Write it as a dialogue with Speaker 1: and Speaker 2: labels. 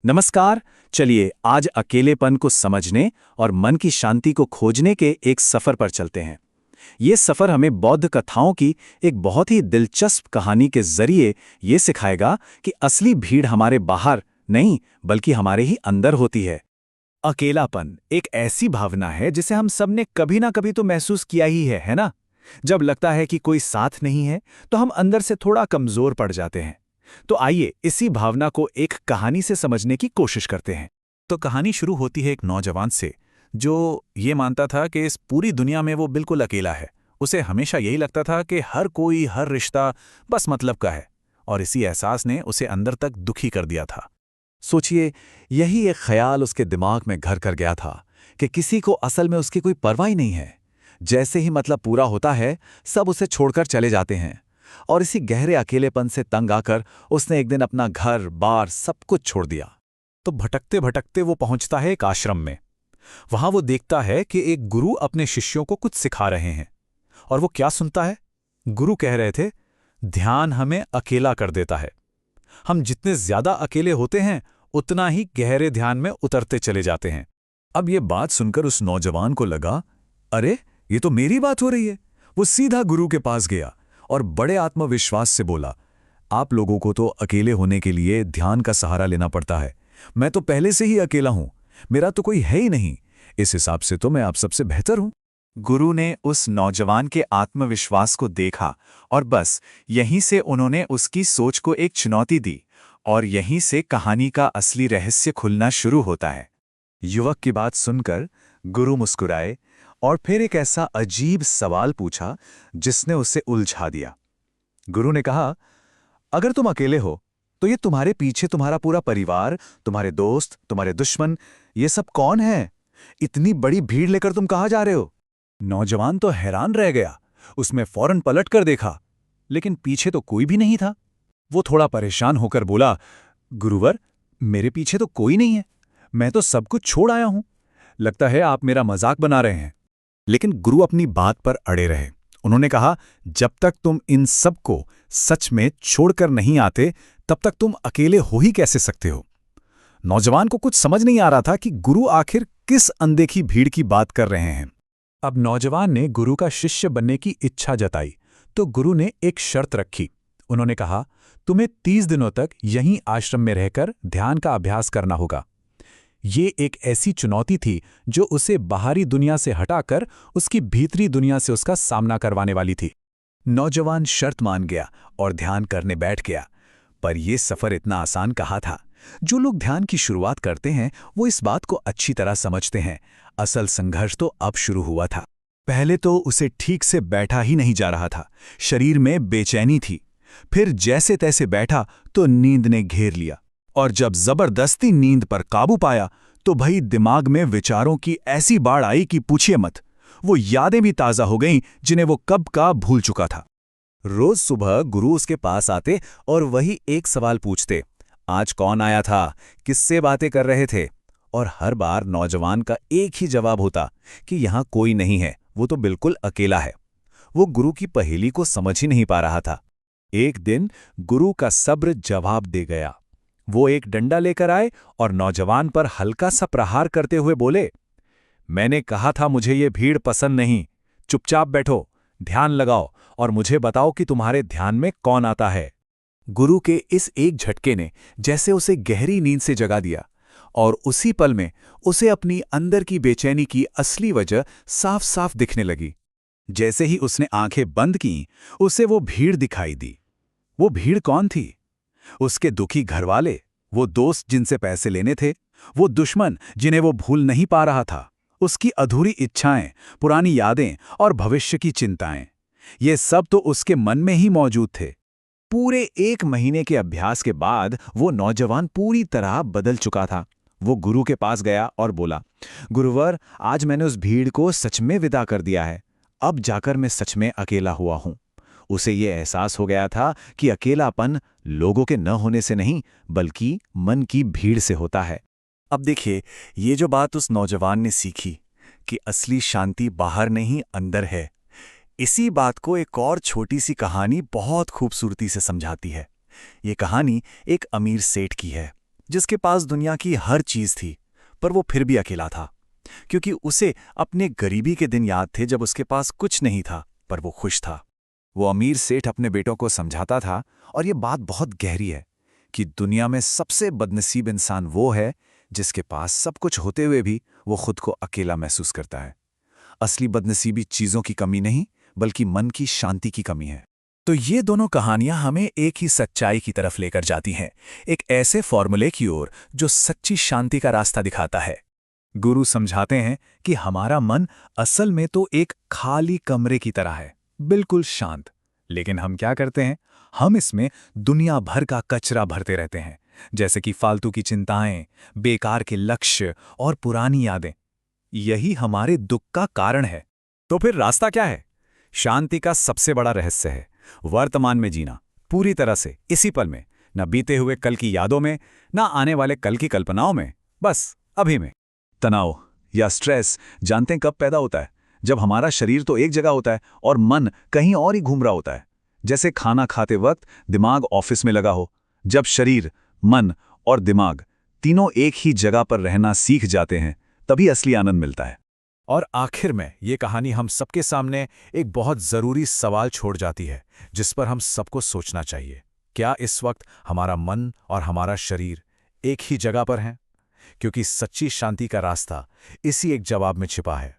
Speaker 1: नमस्कार। चलिए आज अकेलेपन को समझने और मन की शांति को खोजने के एक सफर पर चलते हैं। ये सफर हमें बौद्ध कथाओं की एक बहुत ही दिलचस्प कहानी के जरिए ये सिखाएगा कि असली भीड़ हमारे बाहर नहीं बल्कि हमारे ही अंदर होती है। अकेलापन एक ऐसी भावना है जिसे हम सब ने कभी ना कभी तो महसूस किया ही है ना? जब लगता है कि कोई साथ नहीं है तो हम अंदर से थोड़ा कमजोर पड़ जाते हैं। तो आइए इसी भावना को एक कहानी से समझने की कोशिश करते हैं।
Speaker 2: तो कहानी शुरू होती है एक नौजवान से जो ये मानता था कि इस पूरी दुनिया में वो बिल्कुल अकेला है। उसे हमेशा यही लगता था कि हर कोई हर रिश्ता बस मतलब का है, और इसी एहसास ने उसे अंदर तक दुखी कर दिया था।
Speaker 1: सोचिए, यही एक ख्याल उसके दिमाग में घर कर गया था कि किसी को असल में उसकी कोई परवाह ही नहीं है। जैसे ही मतलब पूरा होता है सब उसे छोड़कर चले जाते हैं। और इसी गहरे अकेलेपन से तंग आकर उसने एक दिन अपना घर बार सब कुछ छोड़ दिया।
Speaker 2: तो भटकते भटकते वो पहुंचता है एक आश्रम में। वहां वो देखता है कि एक गुरु अपने शिष्यों को कुछ सिखा रहे हैं। और वो क्या सुनता है? गुरु कह रहे थे, ध्यान हमें अकेला कर देता है। हम जितने ज्यादा अकेले होते हैं उतना ही गहरे ध्यान में उतरते चले जाते हैं। अब ये बात सुनकर उस नौजवान को लगा, अरे ये तो मेरी बात हो रही है। वो सीधा गुरु के पास गया और बड़े आत्मविश्वास से बोला, आप लोगों को तो अकेले होने के लिए ध्यान का सहारा लेना पड़ता है। मैं तो पहले से ही अकेला हूं, मेरा तो कोई है ही नहीं। इस हिसाब से तो मैं आप सबसे बेहतर हूं।
Speaker 1: गुरु ने उस नौजवान के आत्मविश्वास को देखा और बस यहीं से उन्होंने उसकी सोच को एक चुनौती दी। और यहीं से कहानी का असली रहस्य खुलना शुरू होता है। युवक की बात सुनकर गुरु मुस्कुराए और फिर एक ऐसा अजीब सवाल पूछा जिसने उसे उलझा दिया। गुरु ने कहा, अगर तुम अकेले हो तो ये तुम्हारे पीछे तुम्हारा पूरा परिवार, तुम्हारे दोस्त, तुम्हारे दुश्मन, ये सब कौन है? इतनी बड़ी भीड़ लेकर तुम कहाँ जा रहे हो?
Speaker 2: नौजवान तो हैरान रह गया। उसमें फौरन पलट कर देखा, लेकिन पीछे तो कोई भी नहीं था। वो थोड़ा परेशान होकर बोला, गुरुवर, मेरे पीछे तो कोई नहीं है। मैं तो सब कुछ छोड़ आया हूं। लगता है आप मेरा मजाक बना रहे हैं। लेकिन गुरु अपनी बात पर अड़े रहे। उन्होंने कहा, जब तक तुम इन सब को सच में छोड़कर नहीं आते तब तक तुम अकेले हो ही कैसे सकते हो? नौजवान को कुछ समझ नहीं आ रहा था कि गुरु आखिर किस अनदेखी भीड़ की बात कर रहे हैं। अब नौजवान ने गुरु का शिष्य बनने की इच्छा जताई तो गुरु ने एक शर्त रखी। उन्होंने कहा, तुम्हें 30 दिनों तक यहीं आश्रम में रहकर ध्यान का अभ्यास करना होगा। ये एक ऐसी चुनौती थी जो उसे बाहरी दुनिया से हटाकर उसकी भीतरी दुनिया से उसका सामना करवाने वाली थी। नौजवान शर्त मान गया और ध्यान करने बैठ गया। पर यह सफर इतना आसान कहाँ था। जो लोग ध्यान की शुरुआत करते हैं वो इस बात को अच्छी तरह समझते हैं। असल संघर्ष तो अब शुरू हुआ था। पहले तो उसे ठीक से बैठा ही नहीं जा रहा था। शरीर में बेचैनी थी। फिर जैसे तैसे बैठा तो नींद ने घेर लिया। और जब जबरदस्ती नींद पर काबू पाया तो भाई दिमाग में विचारों की ऐसी बाढ़ आई कि पूछिए मत। वो यादें भी ताजा हो गईं जिन्हें वो कब का भूल चुका था। रोज सुबह गुरु उसके पास आते और वही एक सवाल पूछते, आज कौन आया था, किससे बातें कर रहे थे? और हर बार नौजवान का एक ही जवाब होता कि यहां कोई नहीं है, वो तो बिल्कुल अकेला है। वो गुरु की पहेली को समझ ही नहीं पा रहा था। एक दिन गुरु का सब्र जवाब दे गया। वो एक डंडा लेकर आए और नौजवान पर हल्का सा प्रहार करते हुए बोले, मैंने कहा था मुझे ये भीड़ पसंद नहीं। चुपचाप बैठो, ध्यान लगाओ और मुझे बताओ कि तुम्हारे ध्यान में कौन आता है। गुरु के इस एक झटके ने जैसे उसे गहरी नींद से जगा दिया और उसी पल में उसे अपनी अंदर की बेचैनी की असली वजह साफ साफ दिखने लगी। जैसे ही उसने आंखें बंद की उसे वो भीड़ दिखाई दी। वो भीड़ कौन थी? उसके दुखी घरवाले, वो दोस्त जिनसे पैसे लेने थे, वो दुश्मन जिन्हें वो भूल नहीं पा रहा था, उसकी अधूरी इच्छाएं, पुरानी यादें और भविष्य की चिंताएं, ये सब तो उसके मन में ही मौजूद थे। पूरे 1 महीने के अभ्यास के बाद वो नौजवान पूरी तरह बदल चुका था। वो गुरु के पास गया और बोला, गुरुवर, आज मैंने उस भीड़ को सच में विदा कर दिया है। अब जाकर मैं सच में अकेला हुआ हूं। उसे ये एहसास हो गया था कि अकेलापन लोगों के न होने से नहीं बल्कि मन की भीड़ से होता है। अब देखिए, ये जो बात उस नौजवान ने सीखी कि असली शांति बाहर नहीं अंदर है, इसी बात को एक और छोटी सी कहानी बहुत खूबसूरती से समझाती है। ये कहानी एक अमीर सेठ की है। जिसके पास दुनिया की हर चीज थी, पर वो फिर भी अकेला था, क्योंकि उसे अपने गरीबी के दिन याद थे जब उसके पास कुछ नहीं था, पर वो खुश था। वो अमीर सेठ अपने बेटों को समझाता था, और ये बात बहुत गहरी है, कि दुनिया में सबसे बदनसीब इंसान वो है जिसके पास सब कुछ होते हुए भी वो खुद को अकेला महसूस करता है। असली बदनसीबी चीजों की कमी नहीं, बल्कि मन की शांति की कमी है। तो ये दोनों कहानियां हमें एक ही सच्चाई की तरफ लेकर जाती हैं, एक ऐसे फॉर्मूले की ओर जो सच्ची शांति का रास्ता दिखाता है। गुरु समझाते हैं कि हमारा मन असल में तो एक खाली कमरे की तरह है, बिल्कुल शांत। लेकिन हम क्या करते हैं? हम इसमें दुनिया भर का कचरा भरते रहते हैं, जैसे कि फालतू की चिंताएं, बेकार के लक्ष्य और पुरानी यादें। यही हमारे दुख का कारण है। तो फिर रास्ता क्या है? शांति का सबसे बड़ा रहस्य है वर्तमान में जीना, पूरी तरह से इसी पल में, न बीते हुए कल की यादों में, न आने वाले कल की कल्पनाओं में, बस अभी में। तनाव या स्ट्रेस जानते हैं कब पैदा होता है? जब हमारा शरीर तो एक जगह होता है और मन कहीं और ही घूम रहा होता है। जैसे खाना खाते वक्त दिमाग ऑफिस में लगा हो। जब शरीर, मन और दिमाग तीनों एक ही जगह पर रहना सीख जाते हैं, तभी असली आनंद मिलता है। और आखिर में ये कहानी हम सबके सामने एक बहुत ज़रूरी सवाल छोड़ जाती है, जिस पर हम सबको सोचना चाहिए। क्या इस वक्त हमारा मन और हमारा शरीर एक ही जगह पर हैं? क्योंकि सच्ची शांति का रास्ता इसी एक जवाब में छिपा है।